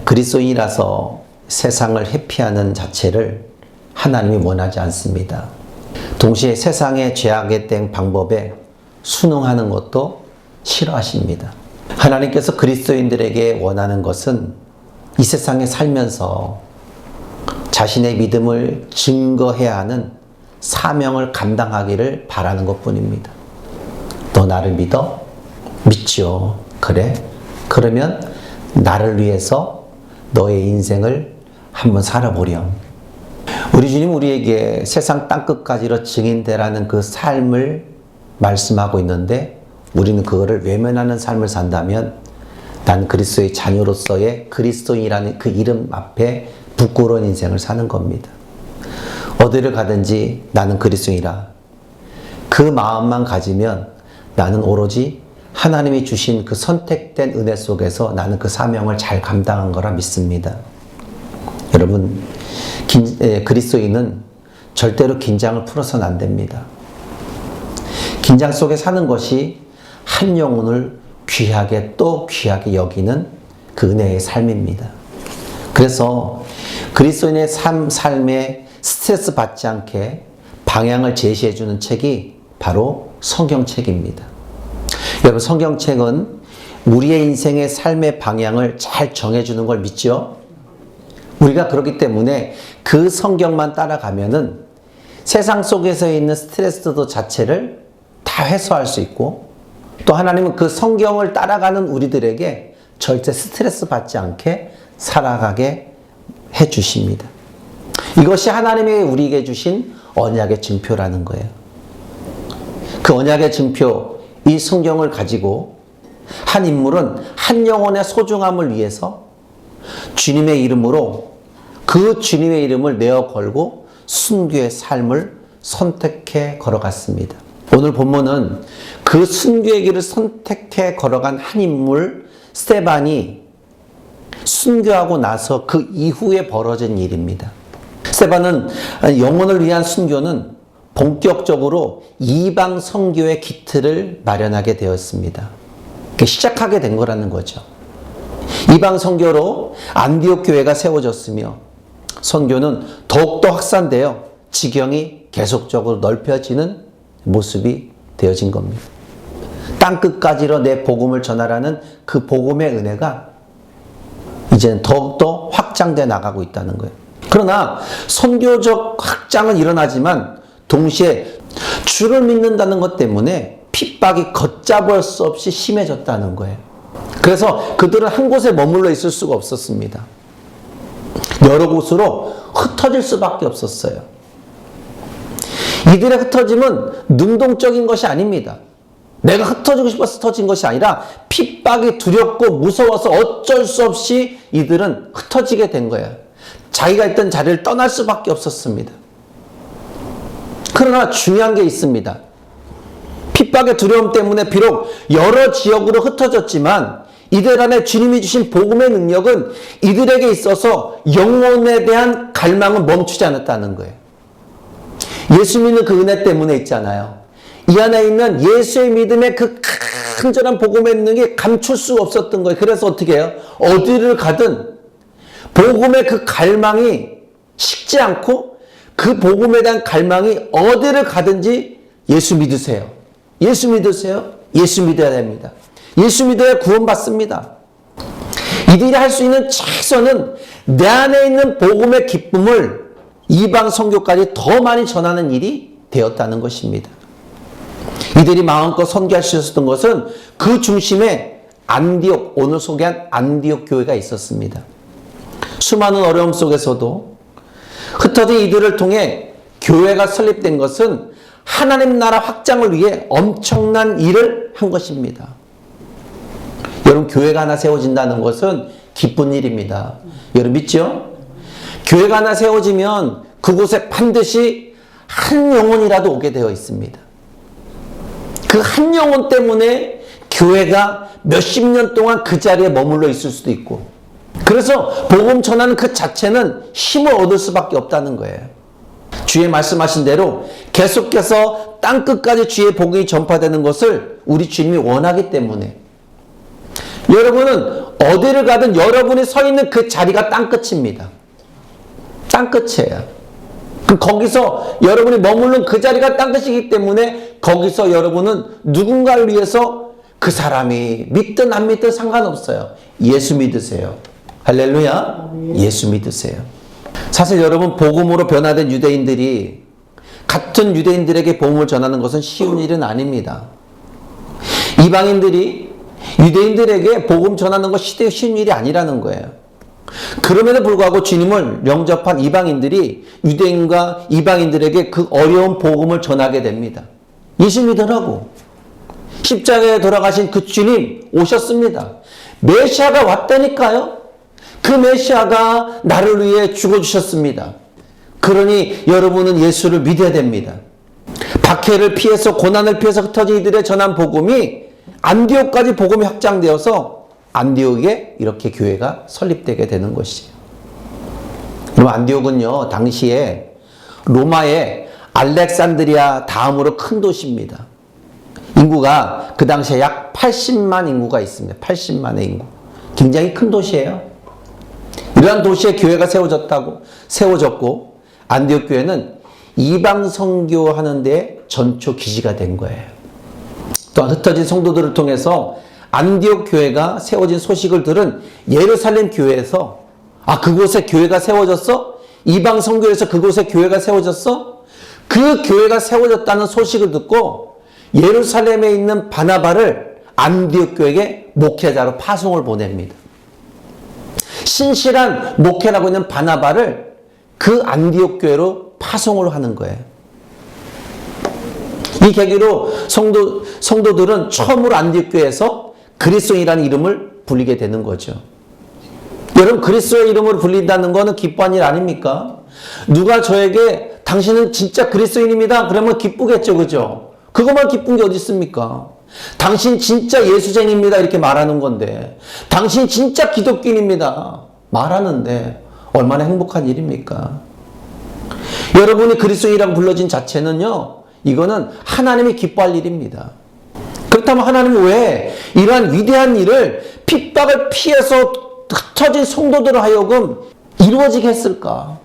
그리스도인이라서 세상을 회피하는 자체를 하나님이 원하지 않습니다. 동시에 세상의 죄악에 대한 방법에 순응하는 것도 싫어하십니다. 하나님께서 그리스도인들에게 원하는 것은 이 세상에 살면서 자신의 믿음을 증거해야 하는 사명을 감당하기를 바라는 것뿐입니다. 너 나를 믿어? 믿죠. 그래? 그러면 나를 위해서 너의 인생을 한번 살아보렴. 우리 주님 우리에게 세상 땅끝까지로 증인되라는 그 삶을 말씀하고 있는데 우리는 그거를 외면하는 삶을 산다면 난 그리스도의 자녀로서의 그리스도인이라는 그 이름 앞에 부끄러운 인생을 사는 겁니다. 어디를 가든지 나는 그리스도인이라. 그 마음만 가지면 나는 오로지 하나님이 주신 그 선택된 은혜 속에서 나는 그 사명을 잘 감당한 거라 믿습니다. 여러분, 그리스도인은 절대로 긴장을 풀어서는 안 됩니다. 긴장 속에 사는 것이 한 영혼을 귀하게 또 귀하게 여기는 그 은혜의 삶입니다. 그래서 그리스도인의 삶에 스트레스 받지 않게 방향을 제시해 주는 책이 바로 성경책입니다. 여러분, 성경책은 우리의 인생의 삶의 방향을 잘 정해주는 걸 믿죠? 우리가 그렇기 때문에 그 성경만 따라가면은 세상 속에서 있는 스트레스도 자체를 다 해소할 수 있고 또 하나님은 그 성경을 따라가는 우리들에게 절대 스트레스 받지 않게 살아가게 해 주십니다. 이것이 하나님이 우리에게 주신 언약의 증표라는 거예요. 그 언약의 증표, 이 성경을 가지고 한 인물은 한 영혼의 소중함을 위해서 주님의 이름으로 그 주님의 이름을 내어 걸고 순교의 삶을 선택해 걸어갔습니다. 오늘 본문은 그 순교의 길을 선택해 걸어간 한 인물 스데반이 순교하고 나서 그 이후에 벌어진 일입니다. 스데반은 영혼을 위한 순교는 본격적으로 이방 선교의 기틀을 마련하게 되었습니다. 시작하게 된 거라는 거죠. 이방 선교로 안디옥 교회가 세워졌으며 선교는 더욱더 확산되어 지경이 계속적으로 넓혀지는 모습이 되어진 겁니다. 땅끝까지로 내 복음을 전하라는 그 복음의 은혜가 이제는 더욱더 확장되어 나가고 있다는 거예요. 그러나 선교적 확장은 일어나지만 동시에 주를 믿는다는 것 때문에 핍박이 걷잡을 수 없이 심해졌다는 거예요. 그래서 그들은 한 곳에 머물러 있을 수가 없었습니다. 여러 곳으로 흩어질 수밖에 없었어요. 이들의 흩어짐은 능동적인 것이 아닙니다. 내가 흩어지고 싶어서 흩어진 것이 아니라 핍박이 두렵고 무서워서 어쩔 수 없이 이들은 흩어지게 된 거예요. 자기가 있던 자리를 떠날 수밖에 없었습니다. 그러나 중요한 게 있습니다. 핍박의 두려움 때문에 비록 여러 지역으로 흩어졌지만 이들 안에 주님이 주신 복음의 능력은 이들에게 있어서 영혼에 대한 갈망은 멈추지 않았다는 거예요. 예수 믿는 그 은혜 때문에 있잖아요. 이 안에 있는 예수의 믿음의 그 간절한 복음의 능력이 감출 수가 없었던 거예요. 그래서 어떻게 해요? 어디를 가든 복음의 그 갈망이 식지 않고 그 복음에 대한 갈망이 어디를 가든지 예수 믿으세요. 예수 믿으세요. 예수 믿어야 됩니다. 예수 믿어야 구원받습니다. 이들이 할 수 있는 최선은 내 안에 있는 복음의 기쁨을 이방 선교까지 더 많이 전하는 일이 되었다는 것입니다. 이들이 마음껏 선교할 수 있었던 것은 그 중심에 안디옥, 오늘 소개한 안디옥 교회가 있었습니다. 수많은 어려움 속에서도 흩어진 이들을 통해 교회가 설립된 것은 하나님 나라 확장을 위해 엄청난 일을 한 것입니다. 여러분, 교회가 하나 세워진다는 것은 기쁜 일입니다. 여러분 믿죠? 교회가 하나 세워지면 그곳에 반드시 한 영혼이라도 오게 되어 있습니다. 그 한 영혼 때문에 교회가 몇십 년 동안 그 자리에 머물러 있을 수도 있고, 그래서 복음 전하는 그 자체는 힘을 얻을 수밖에 없다는 거예요. 주의 말씀하신 대로 계속해서 땅끝까지 주의 복음이 전파되는 것을 우리 주님이 원하기 때문에 여러분은 어디를 가든 여러분이 서 있는 그 자리가 땅끝입니다. 땅끝이에요. 거기서 여러분이 머무는 그 자리가 땅끝이기 때문에 거기서 여러분은 누군가를 위해서 그 사람이 믿든 안 믿든 상관없어요. 예수 믿으세요. 할렐루야. 예수 믿으세요. 사실 여러분, 복음으로 변화된 유대인들이 같은 유대인들에게 복음을 전하는 것은 쉬운 일은 아닙니다. 이방인들이 유대인들에게 복음 전하는 것이 쉬운 일이 아니라는 거예요. 그럼에도 불구하고 주님을 영접한 이방인들이 유대인과 이방인들에게 그 어려운 복음을 전하게 됩니다. 예수 믿으라고. 십자가에 돌아가신 그 주님 오셨습니다. 메시아가 왔다니까요. 그 메시아가 나를 위해 죽어주셨습니다. 그러니 여러분은 예수를 믿어야 됩니다. 박해를 피해서 고난을 피해서 흩어진 이들의 전한 복음이 안디옥까지 복음이 확장되어서 안디옥에 이렇게 교회가 설립되게 되는 것이에요. 그럼 안디옥은요, 당시에 로마의 알렉산드리아 다음으로 큰 도시입니다. 인구가 그 당시에 약 80만 인구가 있습니다. 80만의 인구. 굉장히 큰 도시예요. 이러한 도시에 교회가 세워졌고 안디옥 교회는 이방 선교하는 데 전초 기지가 된 거예요. 또한 흩어진 성도들을 통해서 안디옥 교회가 세워진 소식을 들은 예루살렘 교회에서 그곳에 교회가 세워졌어? 이방 선교에서 그곳에 교회가 세워졌어? 그 교회가 세워졌다는 소식을 듣고 예루살렘에 있는 바나바를 안디옥 교회에 목회자로 파송을 보냅니다. 신실한 목회라고 있는 바나바를 그 안디옥 교회로 파송을 하는 거예요. 이 계기로 성도들은 처음으로 안디옥 교회에서 그리스도인이라는 이름을 불리게 되는 거죠. 여러분, 그리스도의 이름으로 불린다는 것은 기뻐한 일 아닙니까? 누가 저에게 당신은 진짜 그리스도인입니다. 그러면 기쁘겠죠, 그죠? 그것만 기쁜 게 어디 있습니까? 당신 진짜 예수쟁입니다. 이렇게 말하는 건데, 당신 진짜 기독교인입니다. 말하는데 얼마나 행복한 일입니까? 여러분이 그리스도인이라고 불러진 자체는요, 이거는 하나님이 기뻐할 일입니다. 그렇다면 하나님은 왜 이러한 위대한 일을 핍박을 피해서 흩어진 성도들을 하여금 이루어지게 했을까?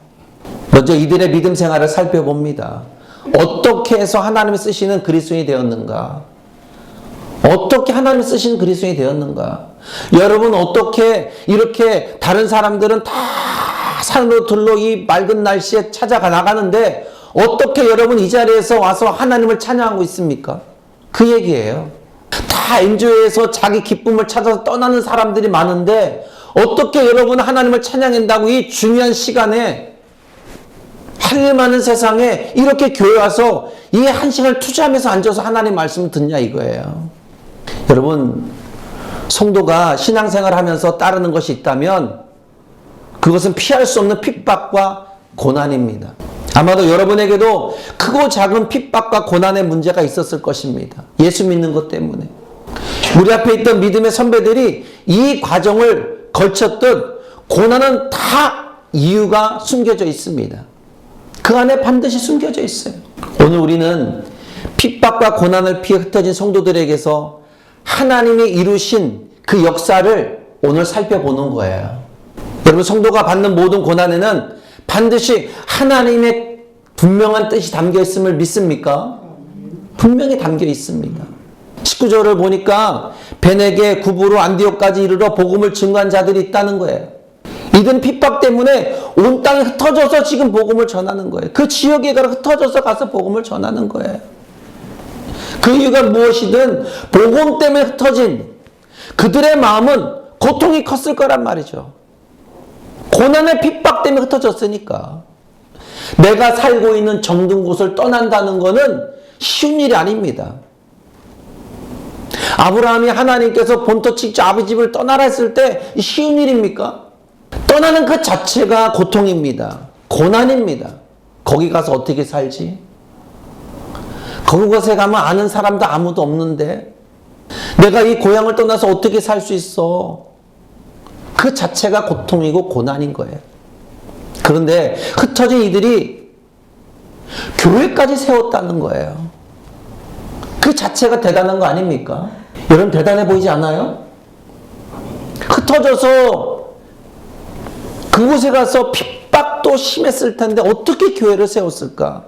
먼저 이들의 믿음 생활을 살펴봅니다. 어떻게 해서 하나님이 쓰시는 그리스도인이 되었는가? 어떻게 하나님이 쓰시는 그리스도인이 되었는가? 여러분, 어떻게 이렇게 다른 사람들은 다 산으로 들로 이 맑은 날씨에 찾아가 나가는데 어떻게 여러분 이 자리에서 와서 하나님을 찬양하고 있습니까? 그 얘기예요. 다 엔조이에서 자기 기쁨을 찾아서 떠나는 사람들이 많은데 어떻게 여러분 하나님을 찬양한다고 이 중요한 시간에 할 일 많은 세상에 이렇게 교회 와서 이 한 시간을 투자하면서 앉아서 하나님 말씀을 듣냐 이거예요. 여러분, 성도가 신앙생활을 하면서 따르는 것이 있다면 그것은 피할 수 없는 핍박과 고난입니다. 아마도 여러분에게도 크고 작은 핍박과 고난의 문제가 있었을 것입니다. 예수 믿는 것 때문에. 우리 앞에 있던 믿음의 선배들이 이 과정을 거쳤던 고난은 다 이유가 숨겨져 있습니다. 그 안에 반드시 숨겨져 있어요. 오늘 우리는 핍박과 고난을 피해 흩어진 성도들에게서 하나님이 이루신 그 역사를 오늘 살펴보는 거예요. 여러분, 성도가 받는 모든 고난에는 반드시 하나님의 분명한 뜻이 담겨 있음을 믿습니까? 분명히 담겨 있습니다. 19절을 보니까 베네게 구부로 안디옥까지 이르러 복음을 증거한 자들이 있다는 거예요. 이들은 핍박 때문에 온 땅에 흩어져서 지금 복음을 전하는 거예요. 그 지역에 흩어져서 가서 복음을 전하는 거예요. 그 이유가 무엇이든 복음 때문에 흩어진 그들의 마음은 고통이 컸을 거란 말이죠. 고난의 핍박 때문에 흩어졌으니까. 내가 살고 있는 정든 곳을 떠난다는 것은 쉬운 일이 아닙니다. 아브라함이 하나님께서 본토 직접 아버지 집을 떠나라 했을 때 쉬운 일입니까? 떠나는 그 자체가 고통입니다. 고난입니다. 거기 가서 어떻게 살지? 그곳에 가면 아는 사람도 아무도 없는데 내가 이 고향을 떠나서 어떻게 살 수 있어? 그 자체가 고통이고 고난인 거예요. 그런데 흩어진 이들이 교회까지 세웠다는 거예요. 그 자체가 대단한 거 아닙니까? 여러분, 대단해 보이지 않아요? 흩어져서 그곳에 가서 핍박도 심했을 텐데 어떻게 교회를 세웠을까?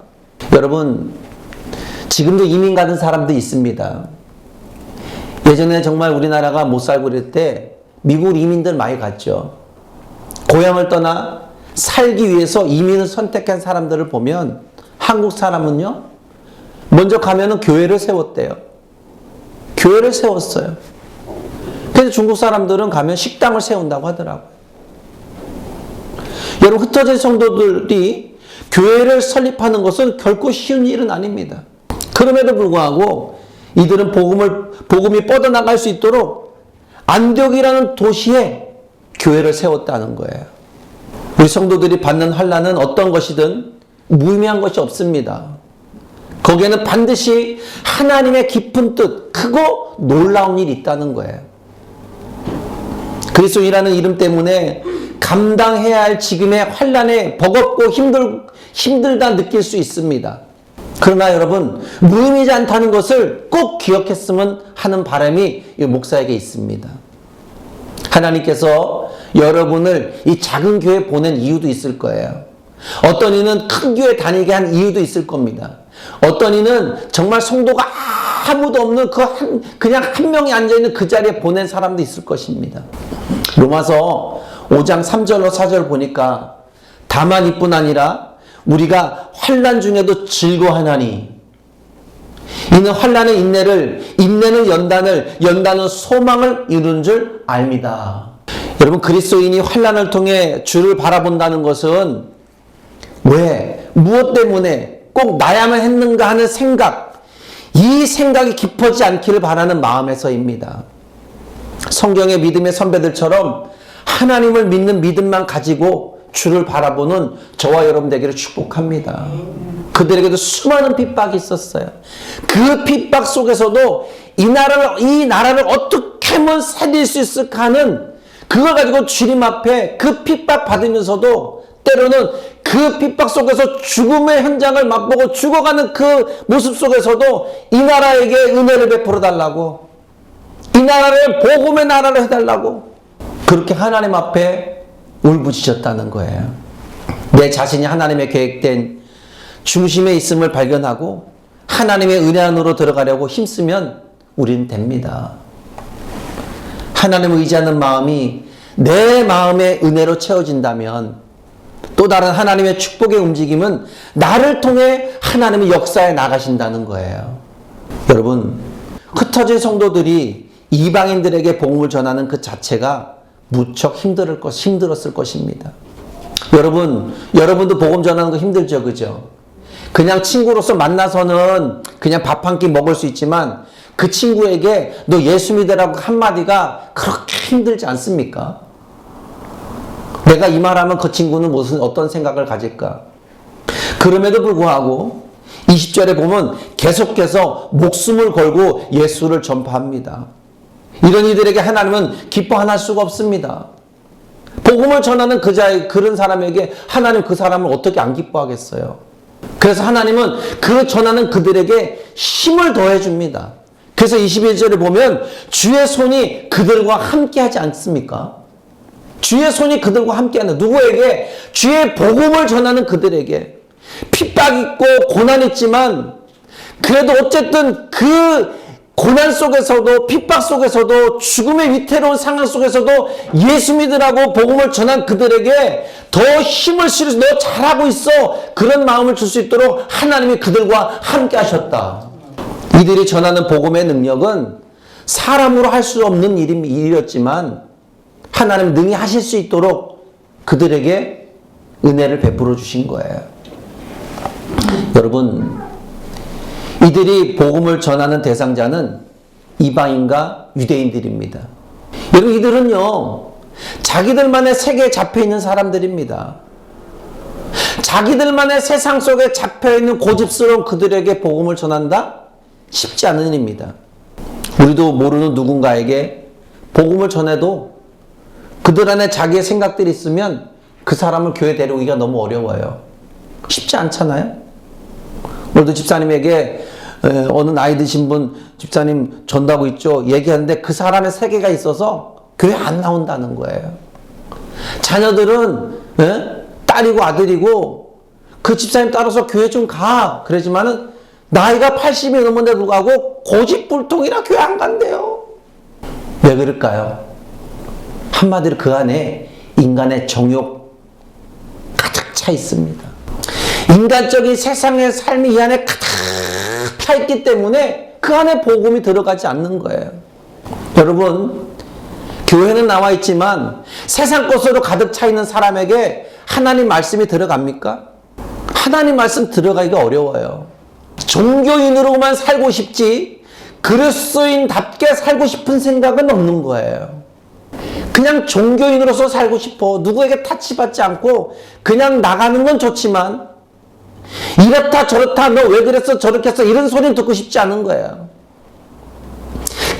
여러분, 지금도 이민 가는 사람도 있습니다. 예전에 정말 우리나라가 못 살고 그럴 때 미국 이민들 많이 갔죠. 고향을 떠나 살기 위해서 이민을 선택한 사람들을 보면 한국 사람은요, 먼저 가면은 교회를 세웠대요. 교회를 세웠어요. 그래서 중국 사람들은 가면 식당을 세운다고 하더라고요. 여러분, 흩어진 성도들이 교회를 설립하는 것은 결코 쉬운 일은 아닙니다. 그럼에도 불구하고 이들은 복음이 뻗어나갈 수 있도록 안디옥이라는 도시에 교회를 세웠다는 거예요. 우리 성도들이 받는 환난은 어떤 것이든 무의미한 것이 없습니다. 거기에는 반드시 하나님의 깊은 뜻, 크고 놀라운 일이 있다는 거예요. 그리스도인이라는 이름 때문에 감당해야 할 지금의 환난에 버겁고 힘들다 느낄 수 있습니다. 그러나 여러분, 무의미하지 않다는 것을 꼭 기억했으면 하는 바람이 이 목사에게 있습니다. 하나님께서 여러분을 이 작은 교회에 보낸 이유도 있을 거예요. 어떤 이는 큰 교회 다니게 한 이유도 있을 겁니다. 어떤 이는 정말 성도가 아무도 없는 그냥 한 명이 앉아있는 그 자리에 보낸 사람도 있을 것입니다. 로마서 5장 3절로 4절 보니까 다만 이뿐 아니라 우리가 환난 중에도 즐거워하나니 이는 환난의 인내는 연단은 소망을 이루는 줄 압니다. 여러분, 그리스도인이 환난을 통해 주를 바라본다는 것은 왜? 무엇 때문에 꼭 나야만 했는가 하는 생각, 이 생각이 깊어지지 않기를 바라는 마음에서입니다. 성경의 믿음의 선배들처럼 하나님을 믿는 믿음만 가지고 주를 바라보는 저와 여러분 되기를 축복합니다. 그들에게도 수많은 핍박이 있었어요. 그 핍박 속에서도 이 나라를 어떻게 하면 살릴 수 있을까 하는 그걸 가지고 주님 앞에 그 핍박 받으면서도 때로는 그 핍박 속에서 죽음의 현장을 맛보고 죽어가는 그 모습 속에서도 이 나라에게 은혜를 베풀어 달라고, 이 나라를 복음의 나라로 해달라고 그렇게 하나님 앞에 울부짖었다는 거예요. 내 자신이 하나님의 계획된 중심에 있음을 발견하고 하나님의 은혜 안으로 들어가려고 힘쓰면 우리는 됩니다. 하나님을 의지하는 마음이 내 마음의 은혜로 채워진다면 또 다른 하나님의 축복의 움직임은 나를 통해 하나님의 역사에 나가신다는 거예요. 여러분, 흩어진 성도들이 이방인들에게 복음을 전하는 그 자체가 무척 힘들었을 것입니다. 여러분도 복음 전하는 거 힘들죠, 그죠? 그냥 친구로서 만나서는 그냥 밥 한 끼 먹을 수 있지만 그 친구에게 너 예수 믿으라고 한마디가 그렇게 힘들지 않습니까? 내가 이 말하면 그 친구는 어떤 생각을 가질까? 그럼에도 불구하고 20절에 보면 계속해서 목숨을 걸고 예수를 전파합니다. 이런 이들에게 하나님은 기뻐 하나 수가 없습니다. 복음을 전하는 그런 사람에게 하나님 그 사람을 어떻게 안 기뻐하겠어요? 그래서 하나님은 그 전하는 그들에게 힘을 더해 줍니다. 그래서 21절에 보면 주의 손이 그들과 함께 하지 않습니까? 주의 손이 그들과 함께하는 누구에게? 주의 복음을 전하는 그들에게. 핍박 있고 고난 있지만 그래도 어쨌든 그 고난 속에서도 핍박 속에서도 죽음의 위태로운 상황 속에서도 예수 믿으라고 복음을 전한 그들에게 더 힘을 실어서 너 잘하고 있어 그런 마음을 줄 수 있도록 하나님이 그들과 함께 하셨다. 이들이 전하는 복음의 능력은 사람으로 할 수 없는 일이었지만 하나님 능히 하실 수 있도록 그들에게 은혜를 베풀어 주신 거예요. 여러분, 이들이 복음을 전하는 대상자는 이방인과 유대인들입니다. 여러분, 이들은요, 자기들만의 세계에 잡혀있는 사람들입니다. 자기들만의 세상 속에 잡혀있는 고집스러운 그들에게 복음을 전한다? 쉽지 않은 일입니다. 우리도 모르는 누군가에게 복음을 전해도 그들 안에 자기의 생각들이 있으면 그 사람을 교회 데려오기가 너무 어려워요. 쉽지 않잖아요? 오늘도 집사님에게 어느 나이 드신 분 집사님 전도하고 있죠. 얘기하는데 그 사람의 세계가 있어서 교회 안 나온다는 거예요. 자녀들은 딸이고 아들이고 그 집사님 따라서 교회 좀 가. 그러지만은 나이가 80이 넘었는데 불구하고 고집불통이라 교회 안 간대요. 왜 그럴까요? 한마디로 그 안에 인간의 정욕 가득 차 있습니다. 인간적인 세상의 삶이 이 안에 가득 차 있기 때문에 그 안에 복음이 들어가지 않는 거예요. 여러분, 교회는 나와 있지만 세상 것으로 가득 차 있는 사람에게 하나님 말씀이 들어갑니까? 하나님 말씀 들어가기가 어려워요. 종교인으로만 살고 싶지 그리스도인답게 살고 싶은 생각은 없는 거예요. 그냥 종교인으로서 살고 싶어. 누구에게 타치받지 않고 그냥 나가는 건 좋지만 이렇다 저렇다 너 왜 그랬어 저렇게 했어 이런 소리는 듣고 싶지 않은 거예요.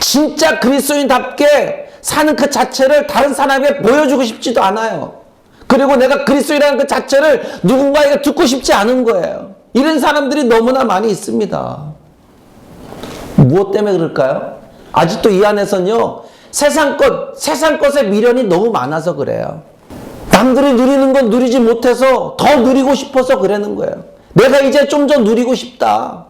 진짜 그리스도인답게 사는 그 자체를 다른 사람에게 보여주고 싶지도 않아요. 그리고 내가 그리스도인이라는 그 자체를 누군가에게 듣고 싶지 않은 거예요. 이런 사람들이 너무나 많이 있습니다. 무엇 때문에 그럴까요? 아직도 이 안에서는요, 세상 것에 미련이 너무 많아서 그래요. 남들이 누리는 건 누리지 못해서 더 누리고 싶어서 그러는 거예요. 내가 이제 좀 더 누리고 싶다.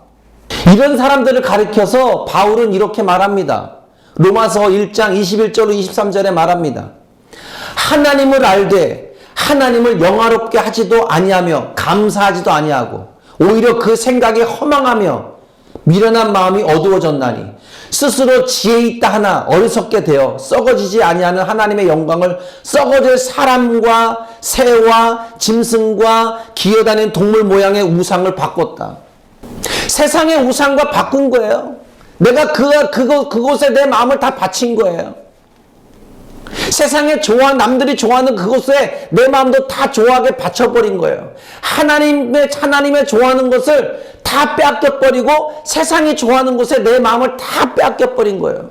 이런 사람들을 가리켜서 바울은 이렇게 말합니다. 로마서 1장 21절로 23절에 말합니다. 하나님을 알되 하나님을 영화롭게 하지도 아니하며 감사하지도 아니하고 오히려 그 생각이 허망하며 미련한 마음이 어두워졌나니 스스로 지혜 있다 하나 어리석게 되어 썩어지지 아니하는 하나님의 영광을 썩어질 사람과 새와 짐승과 기어다니는 동물 모양의 우상을 바꿨다. 세상의 우상과 바꾼 거예요. 내가 그곳에 내 마음을 다 바친 거예요. 세상에 남들이 좋아하는 그곳에 내 마음도 다 좋아하게 바쳐버린 거예요. 하나님의 좋아하는 것을 다 빼앗겨버리고 세상이 좋아하는 곳에 내 마음을 다 빼앗겨버린 거예요.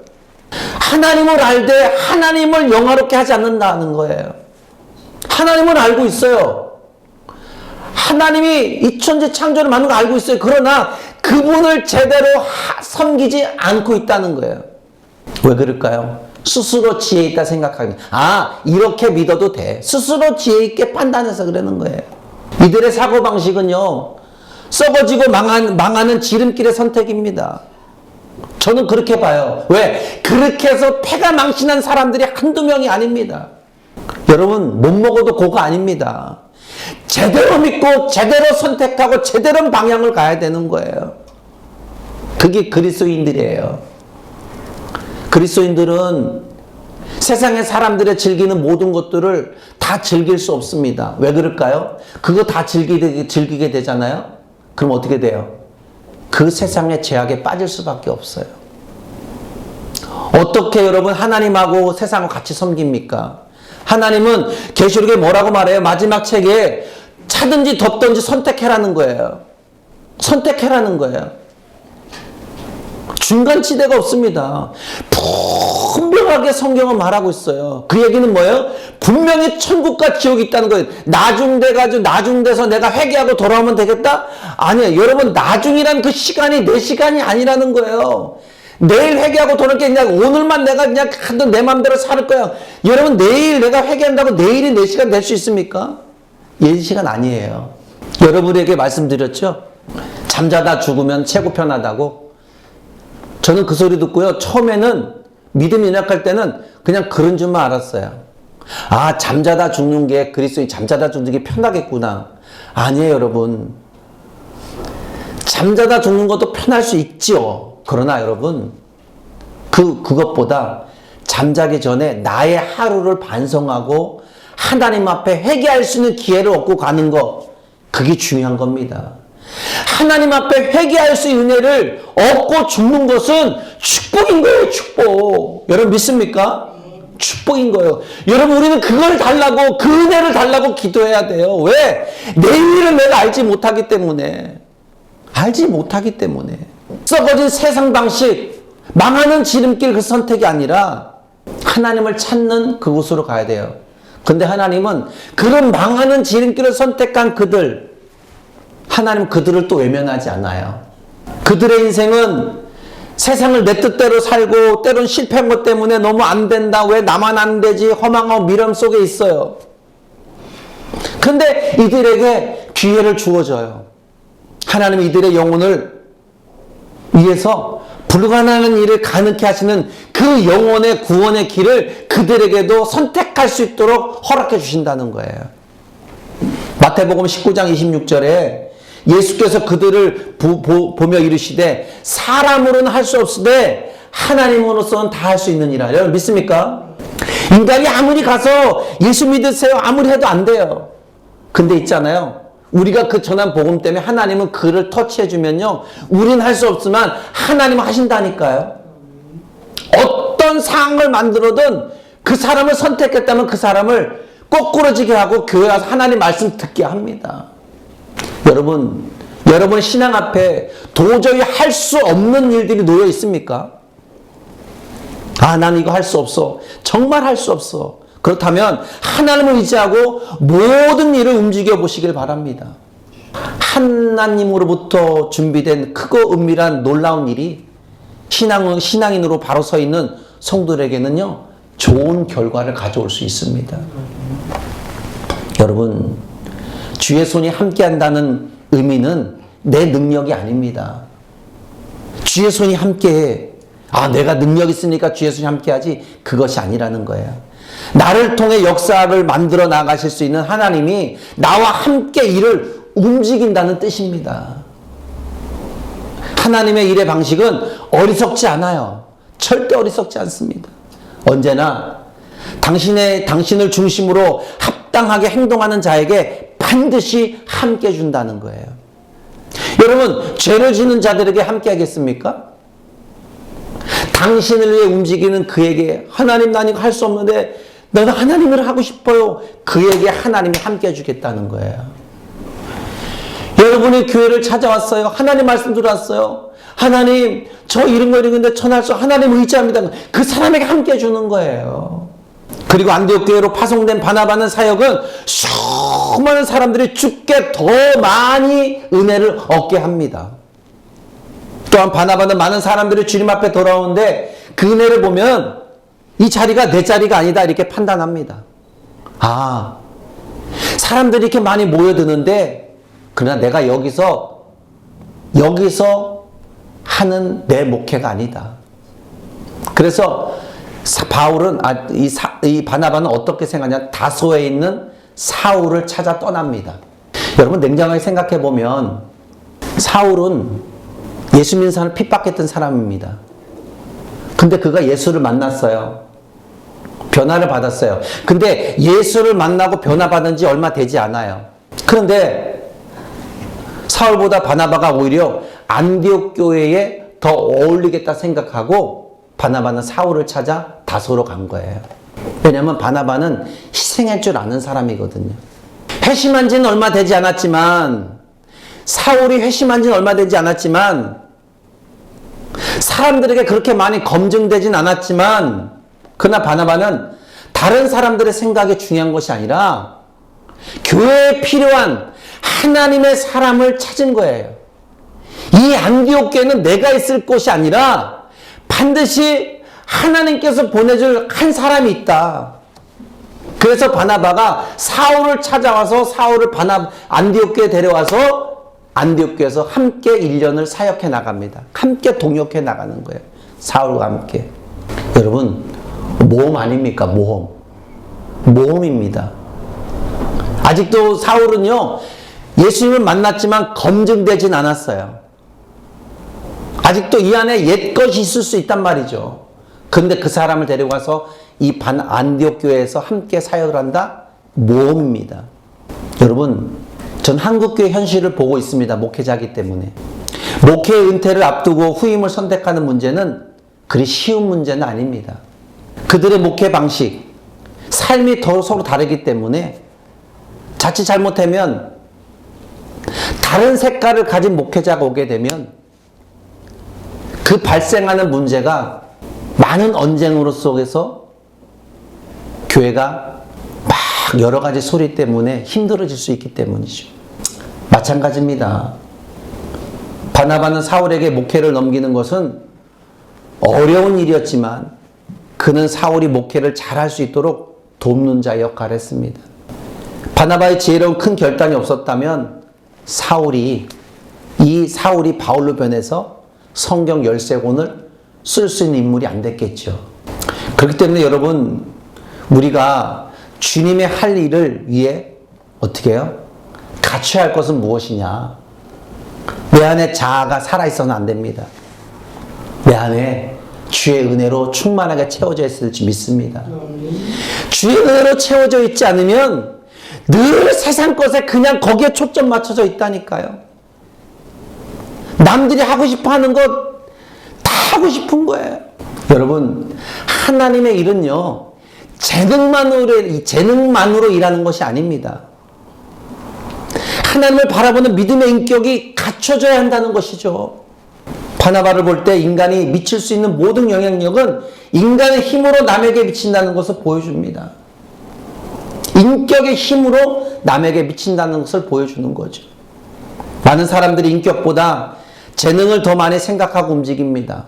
하나님을 알되 하나님을 영화롭게 하지 않는다는 거예요. 하나님을 알고 있어요. 하나님이 이 천지 창조를 만든 거 알고 있어요. 그러나 그분을 제대로 섬기지 않고 있다는 거예요. 왜 그럴까요? 스스로 지혜 있다 생각하기. 이렇게 믿어도 돼. 스스로 지혜 있게 판단해서 그러는 거예요. 이들의 사고방식은요, 썩어지고 망하는 지름길의 선택입니다. 저는 그렇게 봐요. 왜? 그렇게 해서 패가 망신한 사람들이 한두 명이 아닙니다. 여러분, 못 먹어도 고가 아닙니다. 제대로 믿고 제대로 선택하고 제대로 방향을 가야 되는 거예요. 그게 그리스도인들이에요. 그리스도인들은 세상의 사람들의 즐기는 모든 것들을 다 즐길 수 없습니다. 왜 그럴까요? 그거 다 즐기게 되잖아요? 그럼 어떻게 돼요? 그 세상의 제약에 빠질 수밖에 없어요. 어떻게 여러분 하나님하고 세상을 같이 섬깁니까? 하나님은 계시록에 뭐라고 말해요? 마지막 책에 차든지 덥든지 선택해라는 거예요. 선택해라는 거예요. 중간지대가 없습니다. 분명하게 성경은 말하고 있어요. 그 얘기는 뭐예요? 분명히 천국과 지옥이 있다는 거예요. 나중돼서 내가 회개하고 돌아오면 되겠다? 아니에요. 여러분, 나중이란 그 시간이 내 시간이 아니라는 거예요. 내일 회개하고 돌아올 게 그냥 오늘만 내가 그냥 내 맘대로 살 거야. 여러분, 내일 내가 회개한다고 내일이 내 시간 될 수 있습니까? 예 시간 아니에요. 여러분에게 말씀드렸죠? 잠자다 죽으면 최고 편하다고. 저는 그 소리 듣고요. 처음에는 믿음이 약할 때는 그냥 그런 줄만 알았어요. 잠자다 죽는 게 그리스도인 잠자다 죽는 게 편하겠구나. 아니에요, 여러분. 잠자다 죽는 것도 편할 수 있지요. 그러나 여러분, 그것보다 잠자기 전에 나의 하루를 반성하고 하나님 앞에 회개할 수 있는 기회를 얻고 가는 거, 그게 중요한 겁니다. 하나님 앞에 회개할 수 있는 은혜를 얻고 죽는 것은 축복인 거예요, 축복. 여러분 믿습니까? 축복인 거예요. 여러분, 우리는 그걸 달라고, 그 은혜를 달라고 기도해야 돼요. 왜? 내일은 내가 알지 못하기 때문에. 썩어진 세상 방식, 망하는 지름길 그 선택이 아니라 하나님을 찾는 그곳으로 가야 돼요. 근데 하나님은 그런 망하는 지름길을 선택한 하나님 그들을 또 외면하지 않아요. 그들의 인생은 세상을 내 뜻대로 살고 때론 실패한 것 때문에 너무 안 된다. 왜 나만 안 되지? 허망하고 미련 속에 있어요. 근데 이들에게 기회를 주어져요. 하나님은 이들의 영혼을 위해서 불가능한 일을 가능케 하시는 그 영혼의 구원의 길을 그들에게도 선택할 수 있도록 허락해 주신다는 거예요. 마태복음 19장 26절에 예수께서 그들을 보며 이르시되 사람으로는 할 수 없으되 하나님으로서는 다 할 수 있는 일이라. 여러분 믿습니까? 인간이 아무리 가서 예수 믿으세요 아무리 해도 안 돼요. 근데 있잖아요. 우리가 그 전한 복음 때문에 하나님은 그를 터치해 주면요. 우린 할 수 없지만 하나님은 하신다니까요. 어떤 상황을 만들어든 그 사람을 선택했다면 그 사람을 거꾸러지게 하고 교회 와서 하나님 말씀 듣게 합니다. 여러분 신앙 앞에 도저히 할 수 없는 일들이 놓여 있습니까? 아, 난 이거 할 수 없어. 정말 할 수 없어. 그렇다면 하나님을 의지하고 모든 일을 움직여 보시길 바랍니다. 하나님으로부터 준비된 크고 은밀한 놀라운 일이 신앙인으로 바로 서 있는 성도들에게는요, 좋은 결과를 가져올 수 있습니다. 여러분, 주의 손이 함께한다는 의미는 내 능력이 아닙니다. 주의 손이 함께해. 아, 내가 능력 있으니까 주의 손이 함께하지. 그것이 아니라는 거예요. 나를 통해 역사를 만들어 나가실 수 있는 하나님이 나와 함께 일을 움직인다는 뜻입니다. 하나님의 일의 방식은 어리석지 않아요. 절대 어리석지 않습니다. 언제나 당신을 중심으로 합당하게 행동하는 자에게 반드시 함께 준다는 거예요. 여러분, 죄를 지는 자들에게 함께 하겠습니까? 당신을 위해 움직이는 그에게 하나님 난 이거 할 수 없는데 나는 하나님을 하고 싶어요. 그에게 하나님이 함께 해주겠다는 거예요. 여러분이 교회를 찾아왔어요. 하나님 말씀 들어왔어요. 하나님 저 이런 거 있는데 전할 수 하나님 의지합니다. 그 사람에게 함께 해주는 거예요. 그리고 안디옥 교회로 파송된 바나바는 사역은 수많은 사람들이 주께 더 많이 은혜를 얻게 합니다. 또한 바나바는 많은 사람들이 주님 앞에 돌아오는데 그 은혜를 보면 이 자리가 내 자리가 아니다 이렇게 판단합니다. 아, 사람들이 이렇게 많이 모여드는데 그러나 내가 여기서 하는 내 목회가 아니다. 그래서 바울은 이 바나바는 어떻게 생각하냐? 다소에 있는 사울을 찾아 떠납니다. 여러분 냉정하게 생각해 보면 사울은 예수 믿는 사람을 핍박했던 사람입니다. 근데 그가 예수를 만났어요. 변화를 받았어요. 근데 예수를 만나고 변화받은 지 얼마 되지 않아요. 그런데 사울보다 바나바가 오히려 안디옥 교회에 더 어울리겠다 생각하고 바나바는 사울을 찾아 다소로 간 거예요. 왜냐하면 바나바는 희생할 줄 아는 사람이거든요. 회심한 지는 얼마 되지 않았지만 사울이 회심한 지는 얼마 되지 않았지만 사람들에게 그렇게 많이 검증되진 않았지만 그러나 바나바는 다른 사람들의 생각이 중요한 것이 아니라 교회에 필요한 하나님의 사람을 찾은 거예요. 이 안디옥 교회는 내가 있을 곳이 아니라 반드시 하나님께서 보내줄 한 사람이 있다. 그래서 바나바가 사울을 찾아와서 사울을 안디옥 교회에 데려와서 안디옥 교회에서 함께 1년을 사역해 나갑니다. 함께 동역해 나가는 거예요. 사울과 함께. 여러분, 모험 아닙니까? 모험입니다. 아직도 사울은요, 예수님을 만났지만 검증되진 않았어요. 아직도 이 안에 옛것이 있을 수 있단 말이죠. 근데 그 사람을 데리고 가서 이 안디옥 교회에서 함께 사역을 한다? 모험입니다. 여러분, 전 한국교회 현실을 보고 있습니다. 목회자이기 때문에. 목회의 은퇴를 앞두고 후임을 선택하는 문제는 그리 쉬운 문제는 아닙니다. 그들의 목회 방식, 삶이 서로 다르기 때문에 자칫 잘못하면 다른 색깔을 가진 목회자가 오게 되면 그 발생하는 문제가 많은 언쟁으로 속에서 교회가 막 여러 가지 소리 때문에 힘들어질 수 있기 때문이죠. 마찬가지입니다. 바나바는 사울에게 목회를 넘기는 것은 어려운 일이었지만 그는 사울이 목회를 잘할 수 있도록 돕는 자 역할을 했습니다. 바나바의 지혜로운 큰 결단이 없었다면 사울이 바울로 변해서 성경 13권을 쓸 수 있는 인물이 안 됐겠죠. 그렇기 때문에 여러분, 우리가 주님의 할 일을 위해 어떻게 해요? 갖춰야 할 것은 무엇이냐? 내 안에 자아가 살아있어서는 안 됩니다. 내 안에 주의 은혜로 충만하게 채워져 있을지 믿습니다. 주의 은혜로 채워져 있지 않으면 늘 세상 것에 그냥 거기에 초점 맞춰져 있다니까요. 남들이 하고 싶어 하는 것 다 하고 싶은 거예요. 여러분, 하나님의 일은요, 재능만으로 일하는 것이 아닙니다. 하나님을 바라보는 믿음의 인격이 갖춰져야 한다는 것이죠. 바나바를 볼 때 인간이 미칠 수 있는 모든 영향력은 인간의 힘으로 남에게 미친다는 것을 보여줍니다. 인격의 힘으로 남에게 미친다는 것을 보여주는 거죠. 많은 사람들이 인격보다 재능을 더 많이 생각하고 움직입니다.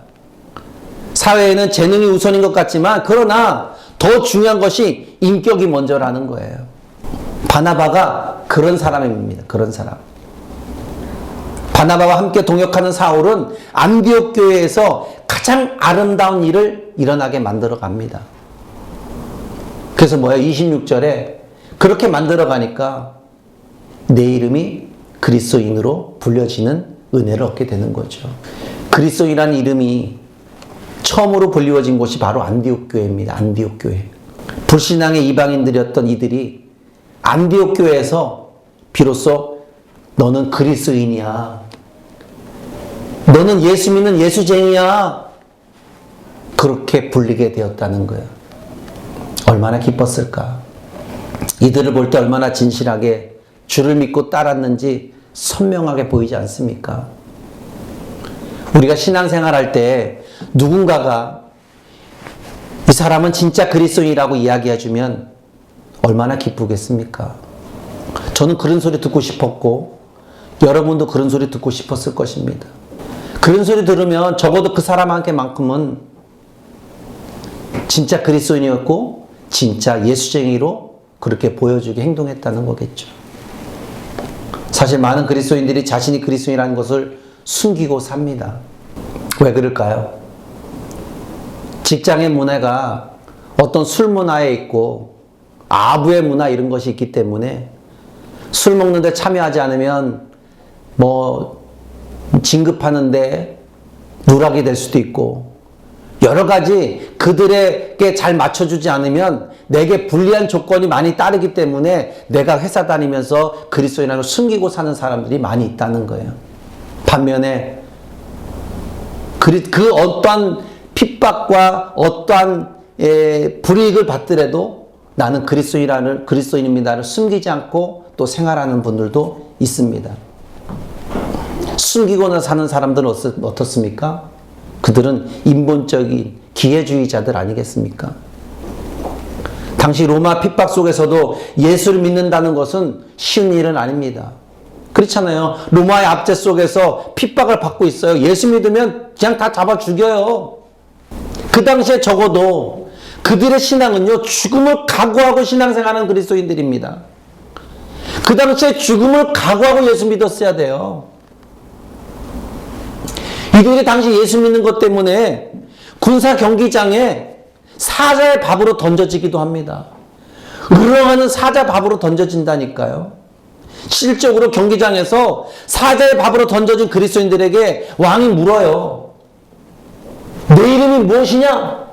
사회에는 재능이 우선인 것 같지만 그러나 더 중요한 것이 인격이 먼저라는 거예요. 바나바가 그런 사람입니다. 그런 사람. 바나바와 함께 동역하는 사울은 안디옥 교회에서 가장 아름다운 일을 일어나게 만들어 갑니다. 그래서 뭐예요? 26절에 그렇게 만들어 가니까 내 이름이 그리스도인으로 불려지는 은혜를 얻게 되는 거죠. 그리스도인이라는 이름이 처음으로 불리워진 곳이 바로 안디옥 교회입니다. 안디옥 교회. 불신앙의 이방인들이었던 이들이 안디옥 교회에서 비로소 너는 그리스도인이야. 너는 예수 믿는 예수쟁이야. 그렇게 불리게 되었다는 거예요. 얼마나 기뻤을까. 이들을 볼 때 얼마나 진실하게 주를 믿고 따랐는지 선명하게 보이지 않습니까? 우리가 신앙생활할 때 누군가가 이 사람은 진짜 그리스도인이라고 이야기해주면 얼마나 기쁘겠습니까? 저는 그런 소리 듣고 싶었고 여러분도 그런 소리 듣고 싶었을 것입니다. 그런 소리 들으면 적어도 그 사람한테만큼은 진짜 그리스도인이었고 진짜 예수쟁이로 그렇게 보여주게 행동했다는 거겠죠. 사실 많은 그리스도인들이 자신이 그리스도인이라는 것을 숨기고 삽니다. 왜 그럴까요? 직장의 문화가 어떤 술 문화에 있고 아부의 문화 이런 것이 있기 때문에 술 먹는데 참여하지 않으면 진급하는데 누락이 될 수도 있고 여러 가지 그들에게 잘 맞춰주지 않으면 내게 불리한 조건이 많이 따르기 때문에 내가 회사 다니면서 그리스도인이라고 숨기고 사는 사람들이 많이 있다는 거예요. 반면에 그 어떠한 핍박과 어떠한 불이익을 받더라도 나는 그리스도인입니다를 숨기지 않고 또 생활하는 분들도 있습니다. 숨기고나 사는 사람들은 어떻습니까? 그들은 인본적인 기회주의자들 아니겠습니까? 당시 로마 핍박 속에서도 예수를 믿는다는 것은 쉬운 일은 아닙니다. 그렇잖아요. 로마의 압제 속에서 핍박을 받고 있어요. 예수 믿으면 그냥 다 잡아 죽여요. 그 당시에 적어도 그들의 신앙은요, 죽음을 각오하고 신앙생활하는 그리스도인들입니다. 그 당시에 죽음을 각오하고 예수 믿었어야 돼요. 이들이 당시 예수 믿는 것 때문에 군사 경기장에 사자의 밥으로 던져지기도 합니다. 으렁하는 사자 밥으로 던져진다니까요. 실적으로 경기장에서 사자의 밥으로 던져진 그리스도인들에게 왕이 물어요. 내 이름이 무엇이냐?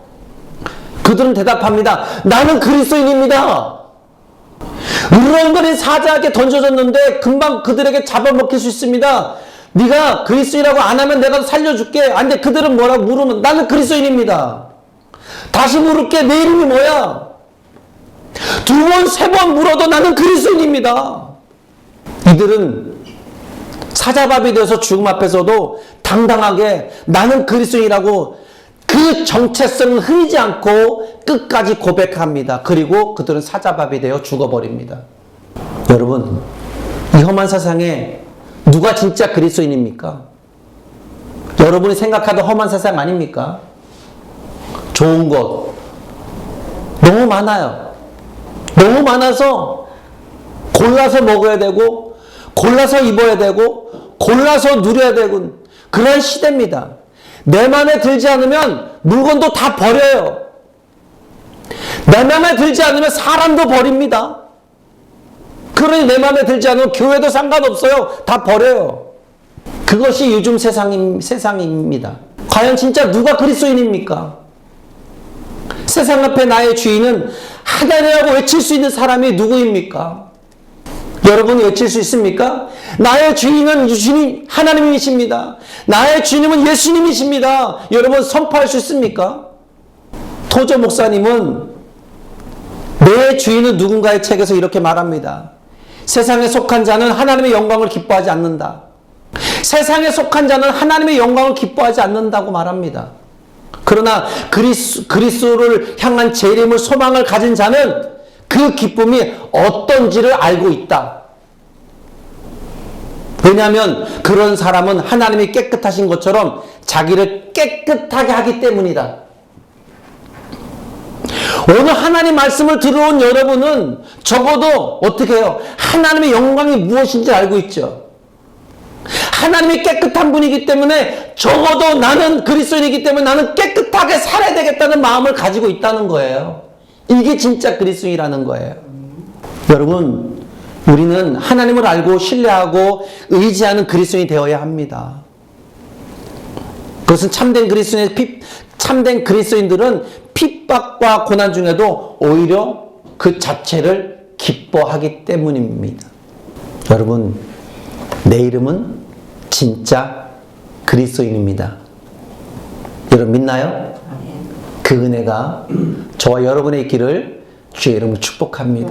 그들은 대답합니다. 나는 그리스도인입니다. 으렁거린 사자에게 던져졌는데 금방 그들에게 잡아먹힐 수 있습니다. 네가 그리스도인이라고 안 하면 내가 살려줄게. 안 돼. 그들은 뭐라고 물으면 나는 그리스도인입니다. 다시 물을게. 내 이름이 뭐야? 두 번, 세 번 물어도 나는 그리스도인입니다. 이들은 사자밥이 되어서 죽음 앞에서도 당당하게 나는 그리스도인이라고 그 정체성을 흐리지 않고 끝까지 고백합니다. 그리고 그들은 사자밥이 되어 죽어버립니다. 여러분, 이 험한 세상에 누가 진짜 그리스도인입니까? 여러분이 생각하던 험한 세상 아닙니까? 좋은 것 너무 많아요. 너무 많아서 골라서 먹어야 되고 골라서 입어야 되고 골라서 누려야 되고 그런 시대입니다. 내 마음에 들지 않으면 물건도 다 버려요. 내 마음에 들지 않으면 사람도 버립니다. 그러니 내 마음에 들지 않으면 교회도 상관없어요. 다 버려요. 그것이 요즘 세상입니다. 과연 진짜 누가 그리스도인입니까? 세상 앞에 나의 주인은 하나님이라고 외칠 수 있는 사람이 누구입니까? 여러분 외칠 수 있습니까? 나의 주인은 주님 하나님이십니다. 나의 주님은 예수님이십니다. 여러분 선포할 수 있습니까? 토저 목사님은 내 주인은 누군가의 책에서 이렇게 말합니다. 세상에 속한 자는 하나님의 영광을 기뻐하지 않는다. 세상에 속한 자는 하나님의 영광을 기뻐하지 않는다고 말합니다. 그러나 그리스도를 향한 재림을 소망을 가진 자는 그 기쁨이 어떤지를 알고 있다. 왜냐하면 그런 사람은 하나님이 깨끗하신 것처럼 자기를 깨끗하게 하기 때문이다. 오늘 하나님 말씀을 들어온 여러분은 적어도 어떻게 해요? 하나님의 영광이 무엇인지 알고 있죠. 하나님이 깨끗한 분이기 때문에 적어도 나는 그리스도인이기 때문에 나는 깨끗하게 살아야 되겠다는 마음을 가지고 있다는 거예요. 이게 진짜 그리스도인이라는 거예요. 여러분, 우리는 하나님을 알고 신뢰하고 의지하는 그리스도인이 되어야 합니다. 그것은 참된 그리스도인들은 핍박과 고난 중에도 오히려 그 자체를 기뻐하기 때문입니다. 여러분, 내 이름은 진짜 그리스도인입니다. 여러분 믿나요? 그 은혜가 저와 여러분의 있기를 주의 이름으로 축복합니다.